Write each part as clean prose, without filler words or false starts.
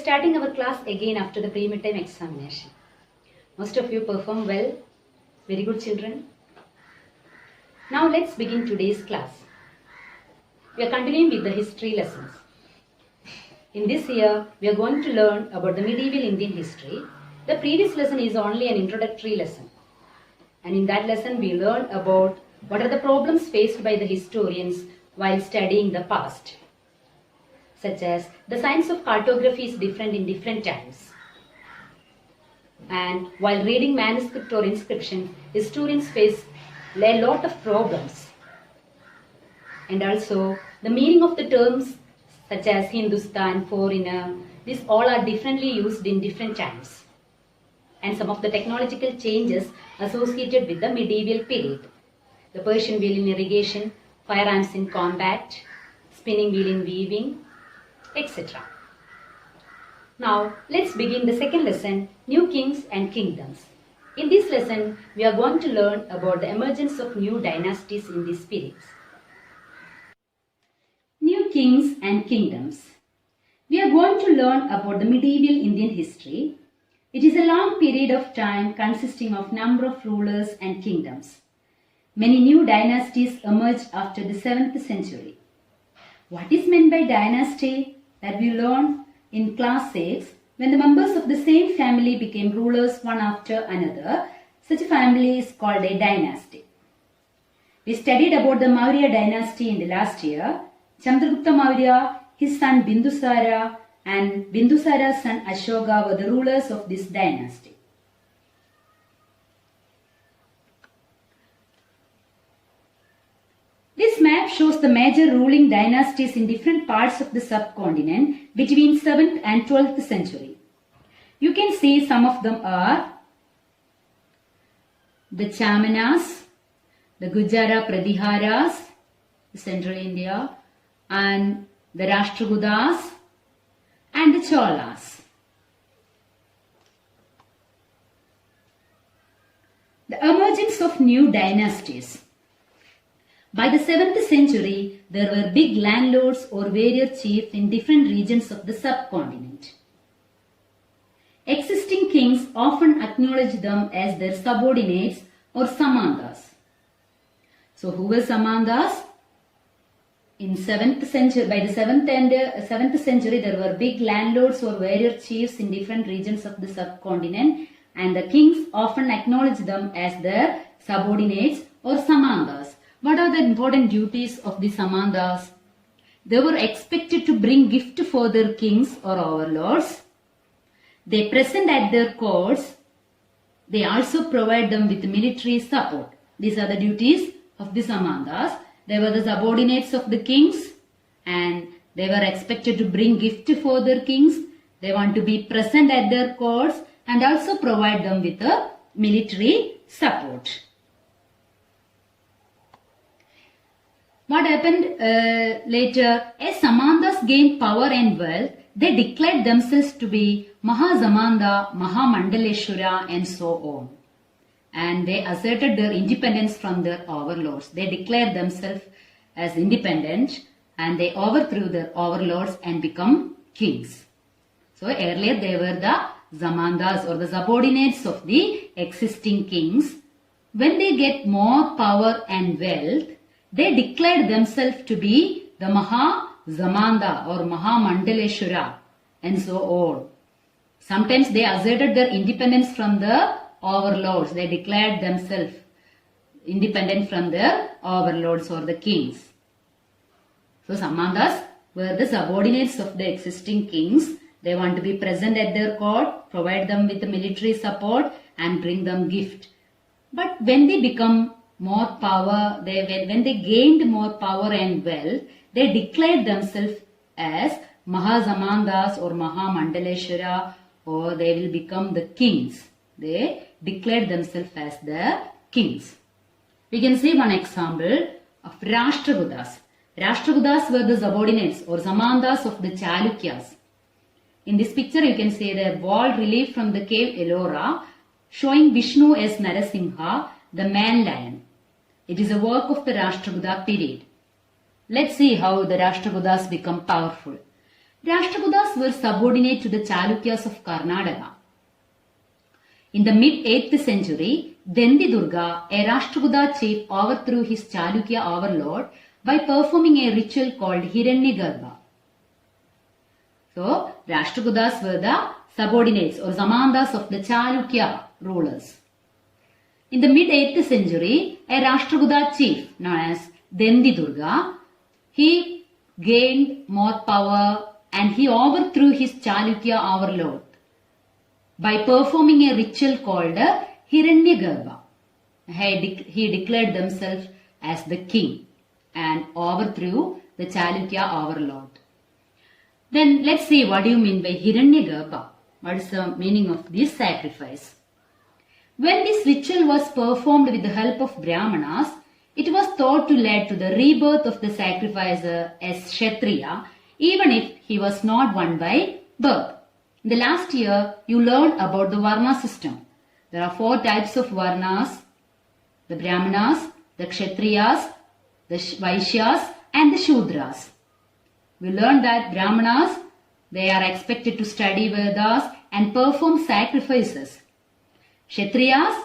starting our class again after the pre-midterm examination. Most of you performed well. Very good, children. Now let's begin today's class. We are continuing with the history lessons. In this year, we are going to learn about the medieval Indian history. The previous lesson is only an introductory lesson. And in that lesson, we learned about what are the problems faced by the historians while studying the past, such as the science of cartography is different in different times. And while reading manuscript or inscription, historians face a lot of problems. And also, the meaning of the terms such as Hindustan, foreigner, these all are differently used in different times. And some of the technological changes associated with the medieval period. The Persian wheel in irrigation, firearms in combat, spinning wheel in weaving, etc. Now, let's begin the second lesson, New Kings and Kingdoms. In this lesson, we are going to learn about the emergence of new dynasties in these periods. New Kings and Kingdoms. We are going to learn about the medieval Indian history. It is a long period of time consisting of number of rulers and kingdoms. Many new dynasties emerged after the 7th century. What is meant by dynasty? That we learned in class 6, when the members of the same family became rulers one after another, such a family is called a dynasty. We studied about the Maurya dynasty in the last year. Chandragupta Maurya, his son Bindusara, and Bindusara's son Ashoka were the rulers of this dynasty. This map shows the major ruling dynasties in different parts of the subcontinent between 7th and 12th century. You can see some of them are the Chamanas, the Gujara Pratiharas, Central India, and the Rashtrakutas, and the Cholas. The emergence of new dynasties. By the 7th century, there were big landlords or warrior chiefs in different regions of the subcontinent. Existing kings often acknowledged them as their subordinates or samandas. So who were samandas? In 7th century, by the 7th century, there were big landlords or warrior chiefs in different regions of the subcontinent, and the kings often acknowledged them as their subordinates or samandas. What are the important duties of the samandas? They were expected to bring gift for their kings or overlords. They present at their courts. They also provide them with military support. These are the duties of the samandas. They were the subordinates of the kings and they were expected to bring gift for their kings. They want to be present at their courts and also provide them with a military support. What happened later? As samandas gained power and wealth, they declared themselves to be Mahazamanda, Mahamandaleshwara and so on. And they asserted their independence from their overlords. They declared themselves as independent and they overthrew their overlords and become kings. So earlier they were the Zamandas or the subordinates of the existing kings. When they get more power and wealth, they declared themselves to be the Maha-Zamanda or Mahamandaleshwara and so on. Sometimes they asserted their independence from the overlords. They declared themselves independent from their overlords or the kings. So samandas were the subordinates of the existing kings. They want to be present at their court, provide them with the military support and bring them gift. But when they become more power, when they gained more power and wealth, they declared themselves as Mahazamandas or Mahamandaleshwara, or they will become the kings. They declared themselves as the kings. We can see one example of Rashtrakutas. Rashtrakutas were the subordinates or Samandas of the Chalukyas. In this picture you can see the wall relief from the cave Ellora showing Vishnu as Narasimha, the man lion. It is a work of the Rashtrakuta period. Let's see how the Rashtrakutas become powerful. Rashtrakutas were subordinate to the Chalukyas of Karnataka. In the mid-8th century, Dendidurga, a Rashtrakuta chief, overthrew his Chalukya overlord by performing a ritual called Hiranyagarbha. So, Rashtrakutas were the subordinates or Samantas of the Chalukya rulers. In the mid-8th century, a Rashtrakuta chief known as Dendidurga, he gained more power and he overthrew his Chalukya overlord by performing a ritual called Hiranyagarbha. He declared himself as the king and overthrew the Chalukya overlord. Then let's see what do you mean by Hiranyagarbha. What is the meaning of this sacrifice? When this ritual was performed with the help of Brahmanas, it was thought to lead to the rebirth of the sacrificer as Kshatriya, even if he was not one by birth. In the last year, you learned about the Varna system. There are 4 types of Varnas: the Brahmanas, the Kshatriyas, the Vaishyas and the Shudras. We learned that Brahmanas, they are expected to study Vedas and perform sacrifices. Kshatriyas,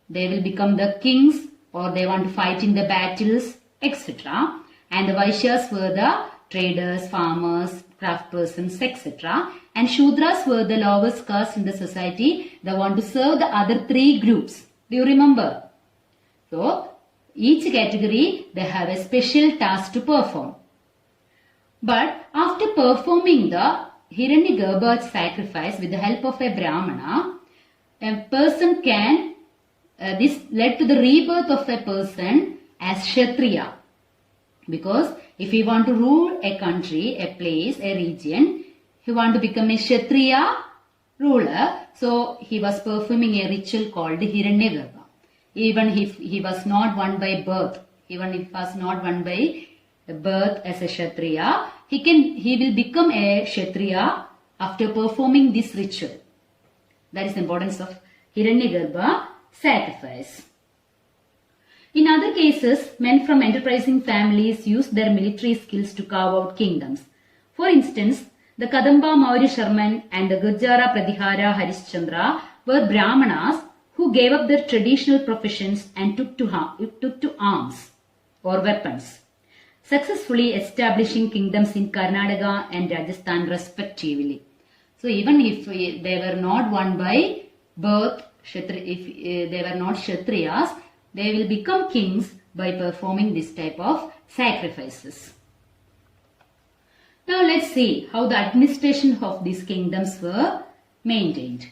they will become the kings or they want to fight in the battles, etc. And the Vaishyas were the traders, farmers, craftspersons, etc. And Shudras were the lowest caste in the society. They want to serve the other 3 groups. Do you remember? So, each category, they have a special task to perform. But after performing the Hiranyagarbha sacrifice with the help of a Brahmana, a person can, this led to the rebirth of a person as Kshatriya. Because if he want to rule a country, a place, a region, he want to become a Kshatriya ruler. So he was performing a ritual called Hiranyagarbha. Even if he was not one by birth, even if he was not one by birth as a Kshatriya, he will become a Kshatriya after performing this ritual. That is the importance of Hiranyagarbha sacrifice. In other cases, men from enterprising families used their military skills to carve out kingdoms. For instance, the Kadamba Maurya Sharman and the Gurjara Pradihara Harishchandra were Brahmanas who gave up their traditional professions and took to arms or weapons, successfully establishing kingdoms in Karnataka and Rajasthan respectively. So even if they were not one by birth, if they were not Kshatriyas, they will become kings by performing this type of sacrifices. Now let's see how the administration of these kingdoms were maintained.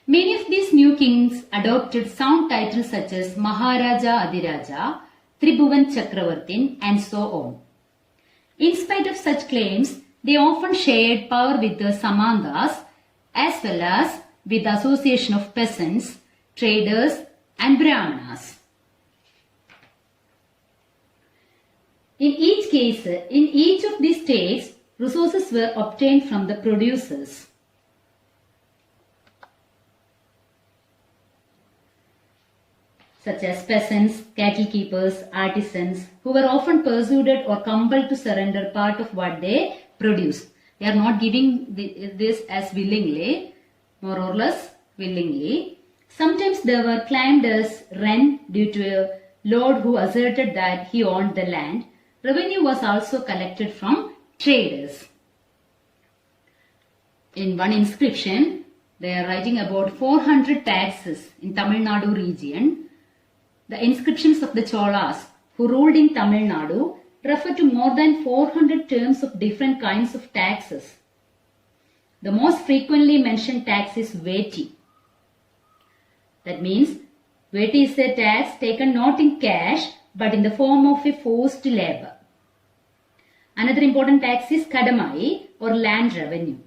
Many of these new kings adopted sound titles such as Maharaja Adiraja, Tribhuvan Chakravartin and so on. In spite of such claims, they often shared power with the Samantas as well as with the association of peasants, traders and Brahmanas. In each case, in each of these states, resources were obtained from the producers. Such as peasants, cattle keepers, artisans, who were often persuaded or compelled to surrender part of what they produced. They are not giving this as willingly, more or less willingly. Sometimes they were claimed as rent due to a lord who asserted that he owned the land. Revenue was also collected from traders. In one inscription, they are writing about 400 taxes in Tamil Nadu region. The inscriptions of the Cholas who ruled in Tamil Nadu refer to more than 400 terms of different kinds of taxes. The most frequently mentioned tax is Veti. That means Veti is a tax taken not in cash but in the form of a forced labor. Another important tax is Kadamai or land revenue.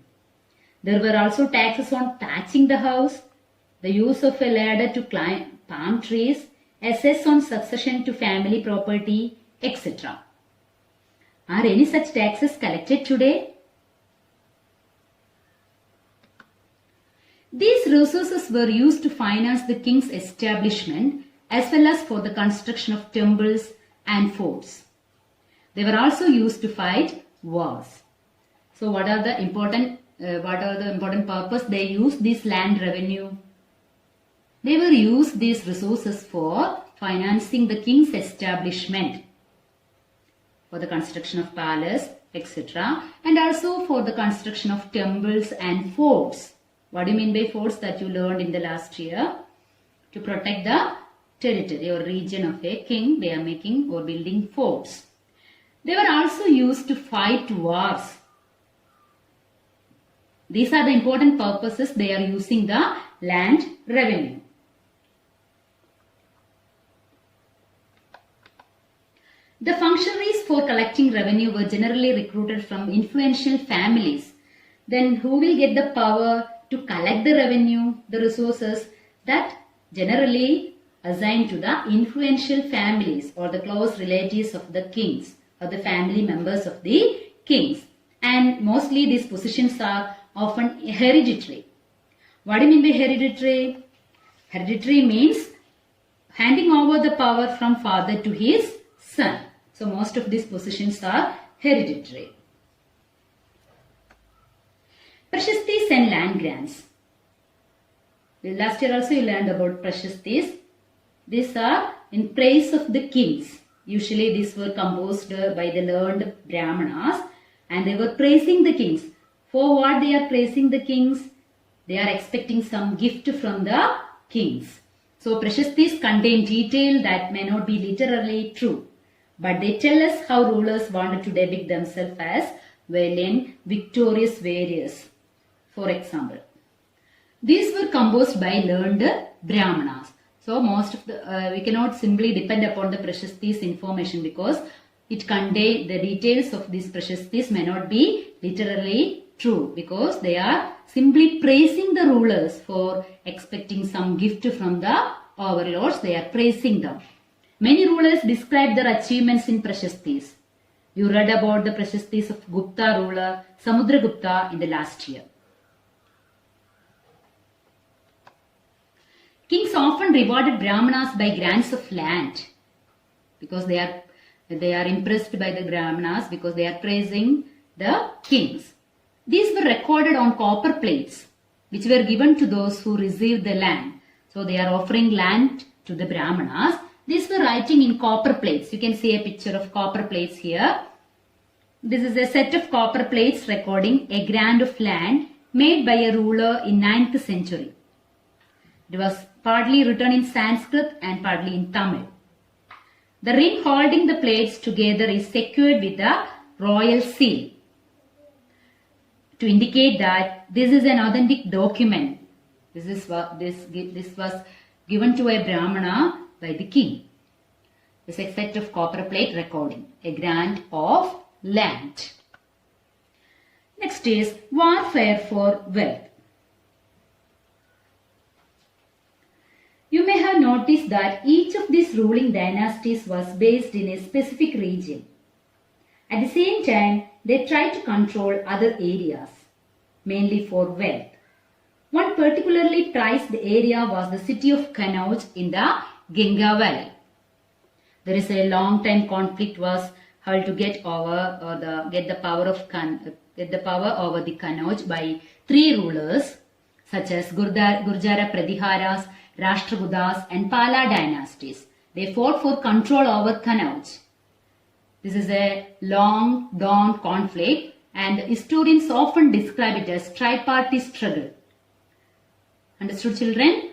There were also taxes on thatching the house, the use of a ladder to climb palm trees, assess on succession to family property, etc. Are any such taxes collected today? These resources were used to finance the king's establishment as well as for the construction of temples and forts. They were also used to fight wars. So what are the important purpose they use this land revenue? They were used these resources for financing the king's establishment, for the construction of palace, etc. and also for the construction of temples and forts. What do you mean by forts that you learned in the last year? To protect the territory or region of a king, they are making or building forts. They were also used to fight wars. These are the important purposes they are using the land revenue. The functionaries for collecting revenue were generally recruited from influential families. Then who will get the power to collect the revenue, the resources? That generally assigned to the influential families or the close relatives of the kings or the family members of the kings. And mostly these positions are often hereditary. What do you mean by hereditary? Hereditary means handing over the power from father to his son. So most of these positions are hereditary. Prashastis and land grants. Last year also you learned about prashastis. These are in praise of the kings. Usually these were composed by the learned brahmanas and they were praising the kings. For what they are praising the kings? They are expecting some gift from the kings. So prashastis contain detail that may not be literally true, but they tell us how rulers wanted to depict themselves as valiant, victorious warriors. For example, these were composed by learned brahmanas. So most of the we cannot simply depend upon the prashastis information because it contains the details of these prashastis may not be literally true because they are simply praising the rulers for expecting some gift from the overlords. They are praising them. Many rulers describe their achievements in prashastis. You read about the prashastis of Gupta ruler Samudragupta in the last year. Kings often rewarded brahmanas by grants of land because they are impressed by the brahmanas because they are praising the kings. These were recorded on copper plates which were given to those who received the land. So they are offering land to the brahmanas. These were writing in copper plates. You can see a picture of copper plates here. This is a set of copper plates recording a grant of land made by a ruler in 9th century. It was partly written in Sanskrit and partly in Tamil. The ring holding the plates together is secured with a royal seal to indicate that this is an authentic document. This was given to a Brahmana by the king. This is a set of copper plate recording a grant of land. Next is warfare for wealth. You may have noticed that each of these ruling dynasties was based in a specific region. At the same time, they tried to control other areas, mainly for wealth. One particularly prized area was the city of Kanauj in the Ganga Valley. There is a long time conflict was held to get the power over the Kanauj by three rulers such as Gurjara Prathiharas, Rashtrakutas and Pala dynasties. They fought for control over Kanauj. This is a long-drawn conflict and historians often describe it as tripartite struggle. Understood, children?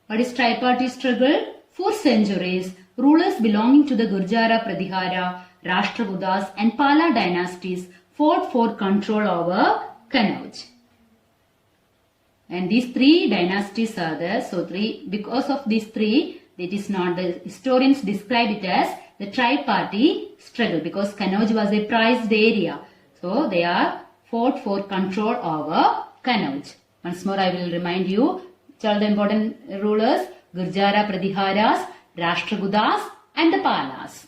What is tripartite struggle? For centuries, rulers belonging to the Gurjara Pratihara, Rashtrakutas and Pala dynasties fought for control over Kanauj. And these three dynasties are there. So because of these three, it is not, the historians describe it as the tripartite struggle because Kanauj was a prized area. So they are fought for control over Kanauj. Once more I will remind you, tell the important rulers, Gurjara Prathiharas, Rashtrakutas and the Palas.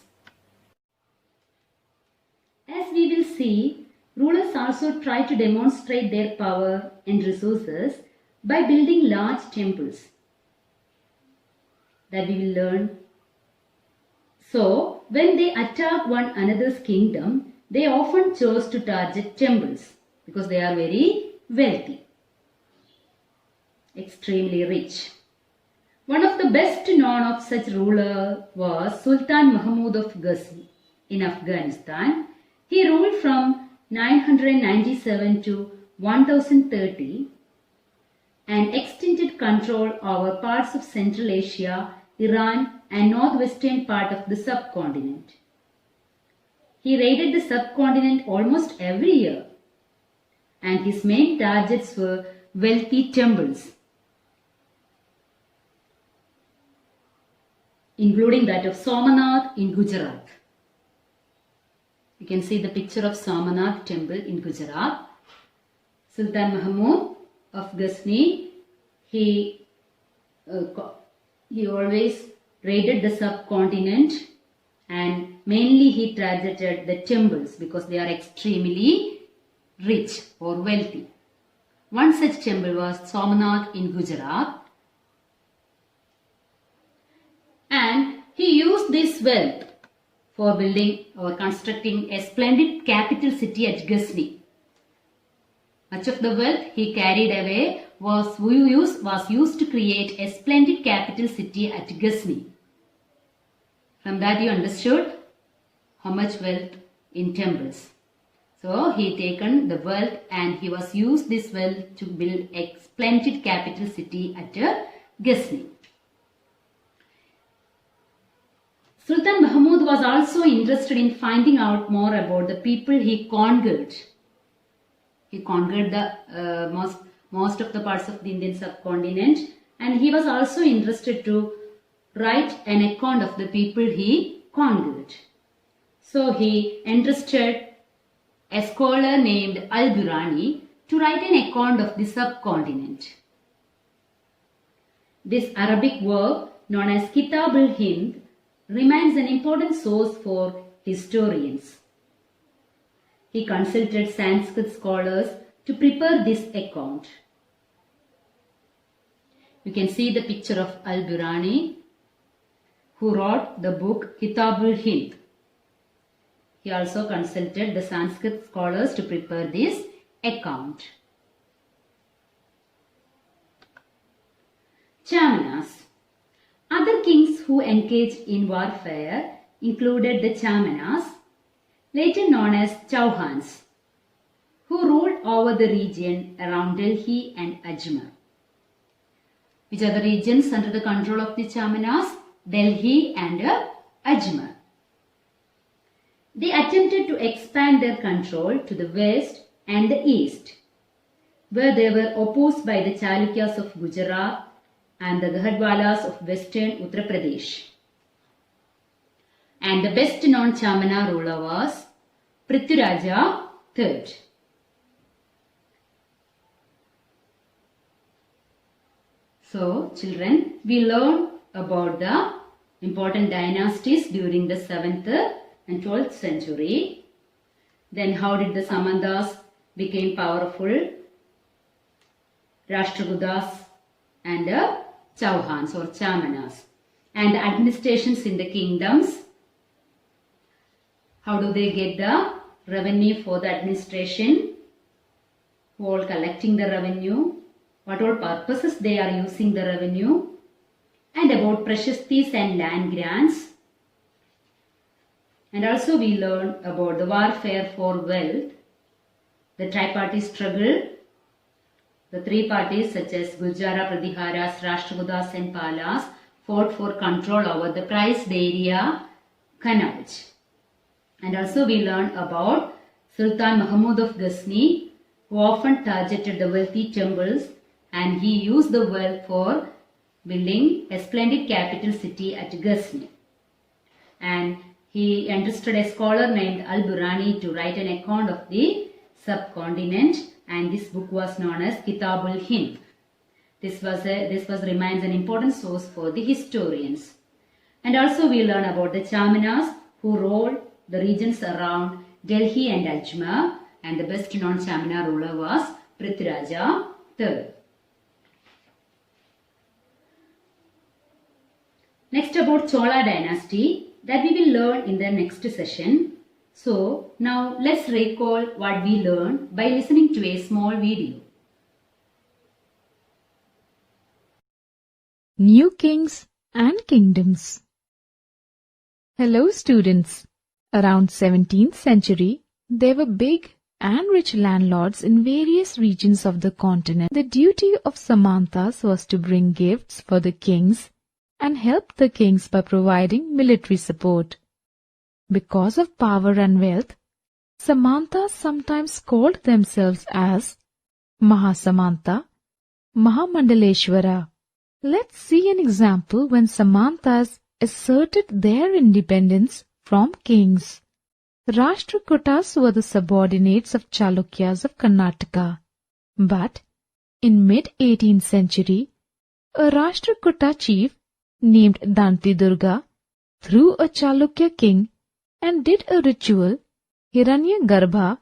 As we will see, rulers also try to demonstrate their power and resources by building large temples that we will learn. So, when they attack one another's kingdom, they often chose to target temples because they are very wealthy, extremely rich. One of the best known of such ruler was Sultan Mahmud of Ghazni in Afghanistan. He ruled from 997 to 1030 and extended control over parts of Central Asia, Iran and northwestern part of the subcontinent. He raided the subcontinent almost every year, and his main targets were wealthy temples, including that of Somanath in Gujarat. You can see the picture of Somanath temple in Gujarat. Sultan Mahmud of Ghazni, he always raided the subcontinent, and mainly he targeted the temples because they are extremely rich or wealthy. One such temple was Somanath in Gujarat, and he used this wealth for building or constructing a splendid capital city at Ghazni. Much of the wealth he carried away was used to create a splendid capital city at Ghazni. From that you understood how much wealth in temples. So he taken the wealth and he was used this wealth to build a splendid capital city at Ghazni. Sultan Mahmud was also interested in finding out more about the people he conquered. He conquered the most of the parts of the Indian subcontinent, and he was also interested to write an account of the people he conquered. So he entrusted a scholar named Al-Birani to write an account of the subcontinent. This Arabic work, known as Kitab al-Hind, remains an important source for historians. He consulted Sanskrit scholars to prepare this account. You can see the picture of Al-Birani, who wrote the book Kitab al-Hind. He also consulted the Sanskrit scholars to prepare this account. Chamanas. Other kings who engaged in warfare included the Chamanas, later known as Chauhans, who ruled over the region around Delhi and Ajmer. Which are the regions under the control of the Chamanas? Delhi and Ajmer. They attempted to expand their control to the west and the east, where they were opposed by the Chalukyas of Gujarat and the Gahadwalas of western Uttar Pradesh. And the best known Chamana ruler was Prithviraja III. So, children, we learn about the important dynasties during the 7th and 12th century. Then how did the Samantas became powerful? Rashtrakutas and Chauhans or Chamanas. And the administrations in the kingdoms. How do they get the revenue for the administration? Who all collecting the revenue? What all purposes they are using the revenue? And about prashastis and land grants. And also we learn about the warfare for wealth, the tripartite struggle. The three parties such as Gurjara, Pratiharas, Rashtrakutas and Palas fought for control over the prized area Kanauj. And also we learn about Sultan Mahmud of Ghazni, who often targeted the wealthy temples, and he used the wealth for building a splendid capital city at Ghazni. And he entrusted a scholar named Al-Birani to write an account of the subcontinent, and this book was known as Kitab al-Hind. This remains an important source for the historians. And also we learn about the Chamanas who ruled the regions around Delhi and Ajmer, and the best known Chamana ruler was Prithviraja III. Next about Chola dynasty, that we will learn in the next session. So now let's recall what we learned by listening to a small video. New Kings and Kingdoms. Hello students. Around 17th century, there were big and rich landlords in various regions of the continent. The duty of Samantas was to bring gifts for the kings and help the kings by providing military support. Because of power and wealth, Samantas sometimes called themselves as Mahasamanta, Mahamandaleshwara. Let's see an example when Samantas asserted their independence from kings. Rashtrakutas were the subordinates of Chalukyas of Karnataka. But in mid-18th century, a Rashtrakuta chief named Danti Durga threw a Chalukya king and did a ritual, Hiranyagarbha,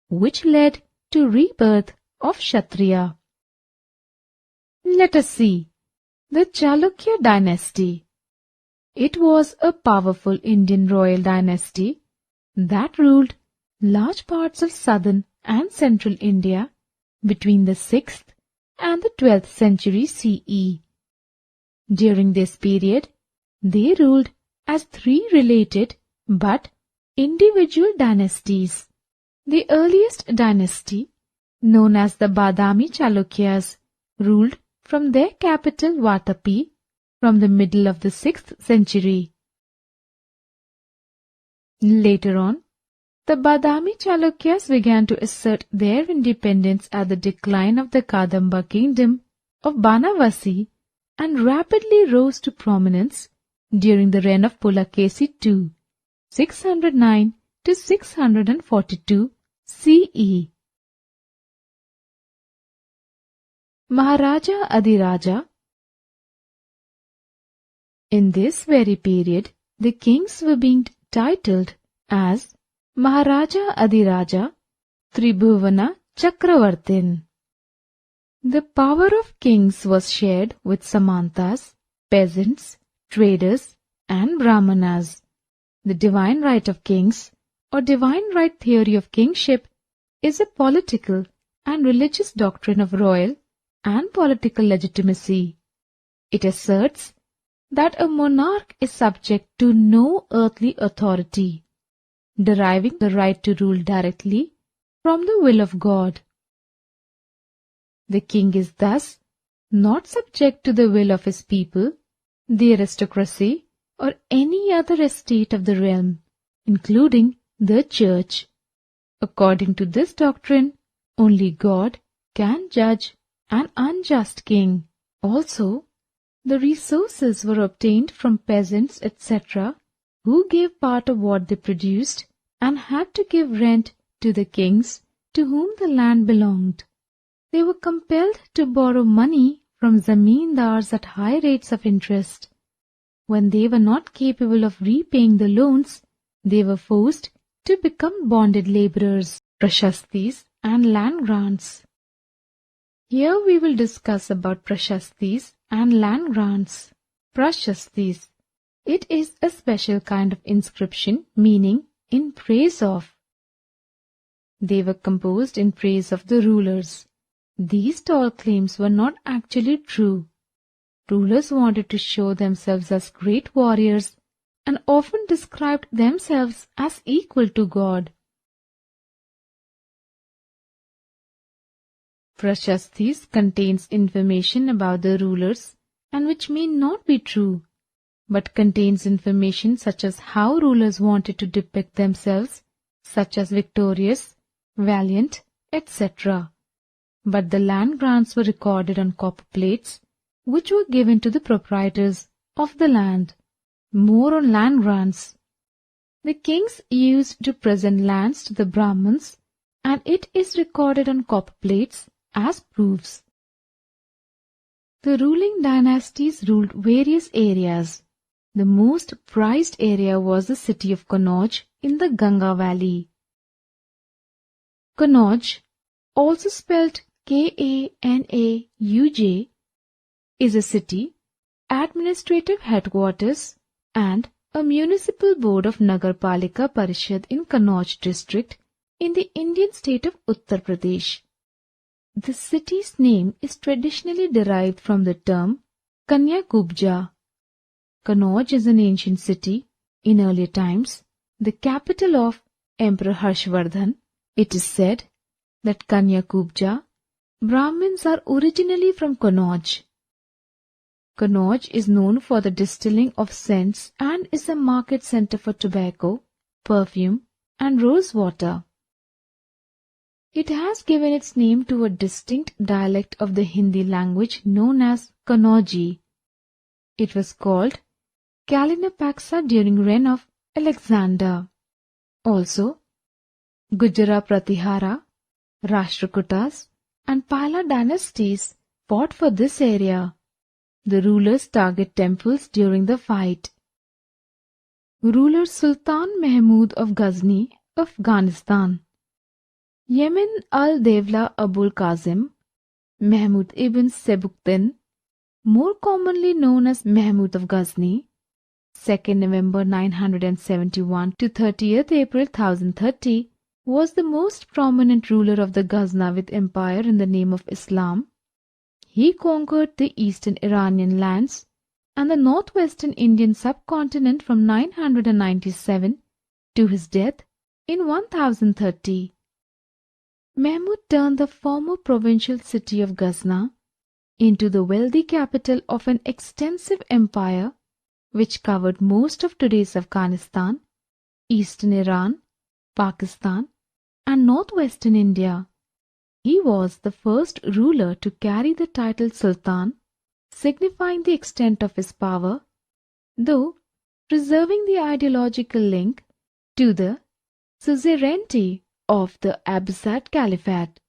which led to rebirth of Kshatriya. Let us see. The Chalukya dynasty. It was a powerful Indian royal dynasty that ruled large parts of southern and central India between the 6th and the 12th century CE. During this period, they ruled as three related but individual dynasties. The earliest dynasty, known as the Badami Chalukyas, ruled from their capital Vatapi from the middle of the 6th century. Later on, the Badami Chalukyas began to assert their independence at the decline of the Kadamba kingdom of Banavasi and rapidly rose to prominence during the reign of Pulakesi II, 609 to 642 CE. Maharaja Adiraja. In this very period, the kings were being titled as Maharaja Adiraja Tribhuvana Chakravartin. The power of kings was shared with Samantas, peasants, traders, and Brahmanas. The divine right of kings, or divine right theory of kingship, is a political and religious doctrine of royal and political legitimacy. It asserts that a monarch is subject to no earthly authority, deriving the right to rule directly from the will of God. The king is thus not subject to the will of his people, the aristocracy, or any other estate of the realm, including the church. According to this doctrine, only God can judge an unjust king. Also, the resources were obtained from peasants, etc., who gave part of what they produced and had to give rent to the kings to whom the land belonged. They were compelled to borrow money from zamindars at high rates of interest. When they were not capable of repaying the loans, they were forced to become bonded laborers, prashastis, and land grants. Here we will discuss about prashastis and land grants. Prashastis. It is a special kind of inscription meaning in praise of. They were composed in praise of the rulers. These tall claims were not actually true. Rulers wanted to show themselves as great warriors and often described themselves as equal to God. Prashastis contains information about the rulers and which may not be true, but contains information such as how rulers wanted to depict themselves, such as victorious, valiant, etc. But the land grants were recorded on copper plates, which were given to the proprietors of the land. More on land grants. The kings used to present lands to the Brahmins, and it is recorded on copper plates as proofs. The ruling dynasties ruled various areas. The most prized area was the city of Kannauj in the Ganga Valley. Kannauj, also spelled Kanauj, is a city, administrative headquarters, and a municipal board of Nagarpalika Parishad in Kannauj district in the Indian state of Uttar Pradesh. The city's name is traditionally derived from the term Kanya-Kubja. Kannauj is an ancient city. In earlier times, the capital of Emperor Harshvardhan. It is said that Kanya-Kubja Brahmins are originally from Kannauj. Kannauj is known for the distilling of scents and is a market center for tobacco, perfume, and rose water. It has given its name to a distinct dialect of the Hindi language known as Kannauji. It was called Kalinapaksa during reign of Alexander. Also, Gujara Pratihara, Rashtrakutas, and Pala dynasties fought for this area. The rulers target temples during the fight. Ruler Sultan Mahmud of Ghazni, Afghanistan. Yemen al-Devla Abul Qasim, Mahmud ibn Sebuktin, more commonly known as Mahmud of Ghazni, 2nd November 971 to 30th April 1030, was the most prominent ruler of the Ghaznavid Empire in the name of Islam. He conquered the eastern Iranian lands and the northwestern Indian subcontinent from 997 to his death in 1030. Mahmud turned the former provincial city of Ghazna into the wealthy capital of an extensive empire which covered most of today's Afghanistan, eastern Iran, Pakistan, and northwestern India. He was the first ruler to carry the title Sultan, signifying the extent of his power, though preserving the ideological link to the suzerainty of the Abbasid Caliphate.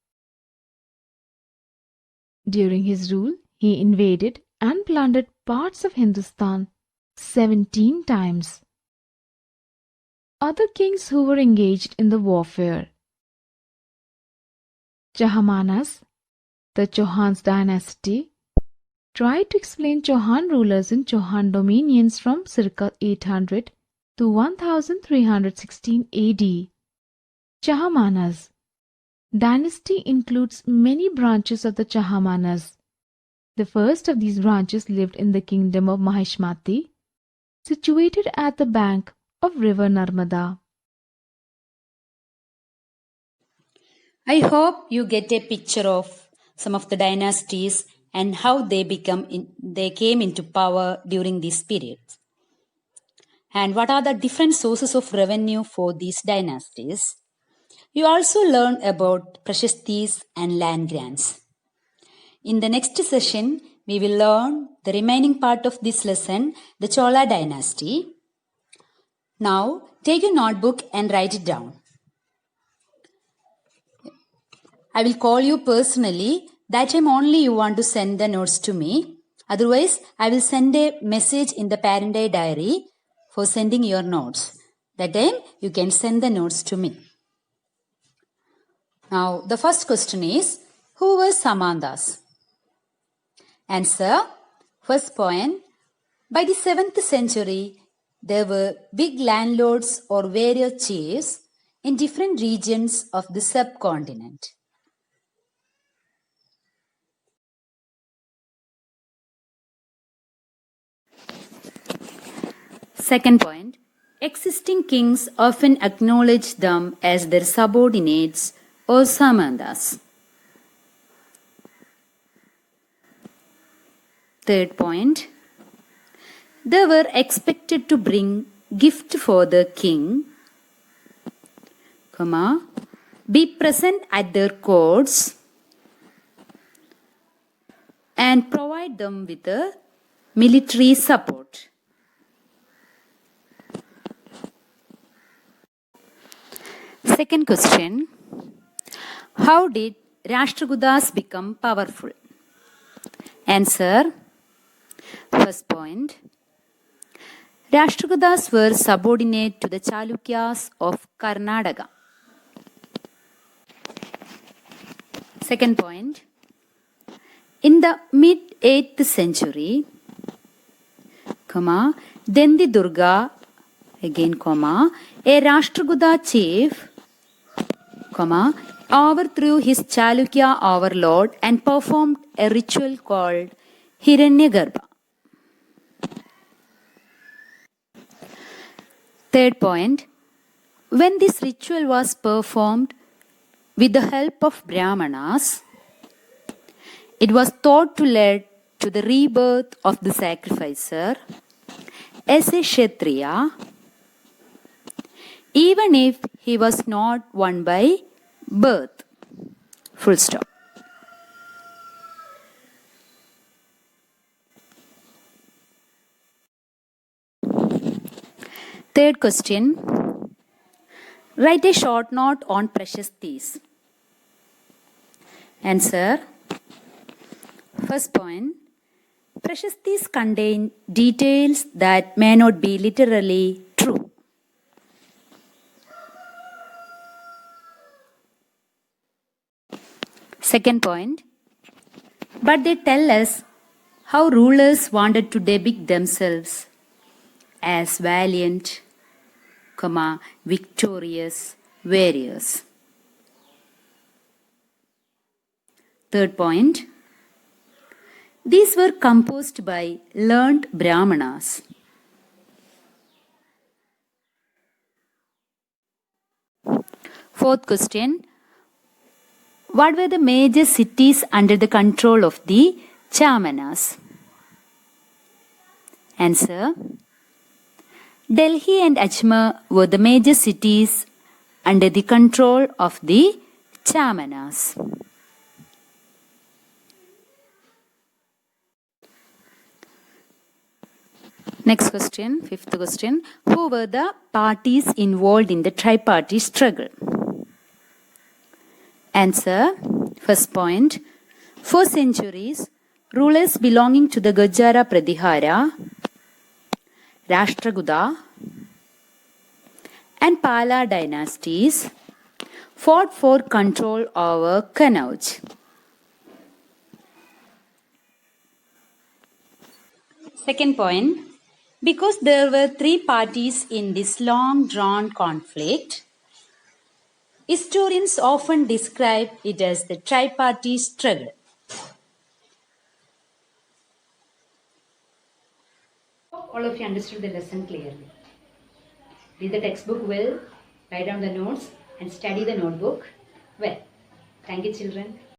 During his rule, he invaded and plundered parts of Hindustan 17 times. Other kings who were engaged in the warfare: Chahamanas, the Chauhan's dynasty, tried to explain Chauhan rulers in Chauhan dominions from circa 800 to 1316 AD. Chahamanas dynasty includes many branches of the Chahamanas. The first of these branches lived in the kingdom of Mahishmati, situated at the bank of river Narmada. I hope you get a picture of some of the dynasties and how they came into power during this period. And what are the different sources of revenue for these dynasties? You also learn about prashastis and land grants. In the next session, we will learn the remaining part of this lesson, the Chola dynasty. Now, take a notebook and write it down. I will call you personally. That time only you want to send the notes to me. Otherwise, I will send a message in the parent day diary for sending your notes. That time you can send the notes to me. Now, the first question is, who were Samantas? Answer, first point, by the 7th century, there were big landlords or warrior chiefs in different regions of the subcontinent. Second point, existing kings often acknowledge them as their subordinates or Samantas. Third point, they were expected to bring gift for the king, be present at their courts, and provide them with a military support. Second question, how did Rashtrakutas become powerful? Answer, first point, Rashtrakutas were subordinate to the Chalukyas of Karnataka. Second point, in the mid-8th century, Dendi Durga again comma, a Rashtrakuta chief, comma, overthrew his Chalukya overlord and performed a ritual called Hiranyagarbha. Third point, when this ritual was performed with the help of Brahmanas, it was thought to lead to the rebirth of the sacrificer as a Kshatriya, even if he was not one by birth. Full stop. Third question. Write a short note on Prashastis. Answer. First point. Prashastis contain details that may not be literally true. Second point. But they tell us how rulers wanted to depict themselves as valiant, victorious warriors. Third point. These were composed by learned Brahmanas. Fourth question. What were the major cities under the control of the Chamanas? Answer. Delhi and Ajmer were the major cities under the control of the Chamanas. Next question, fifth question. Who were the parties involved in the tripartite struggle? Answer. First point. For centuries, rulers belonging to the Gajara Pratihara, Rashtrakuta, and Pala dynasties fought for control over Kannauj. Second point. Because there were three parties in this long-drawn conflict, historians often describe it as the tripartite struggle. All of you understood the lesson clearly. Read the textbook well, write down the notes and study the notebook well. Thank you, children.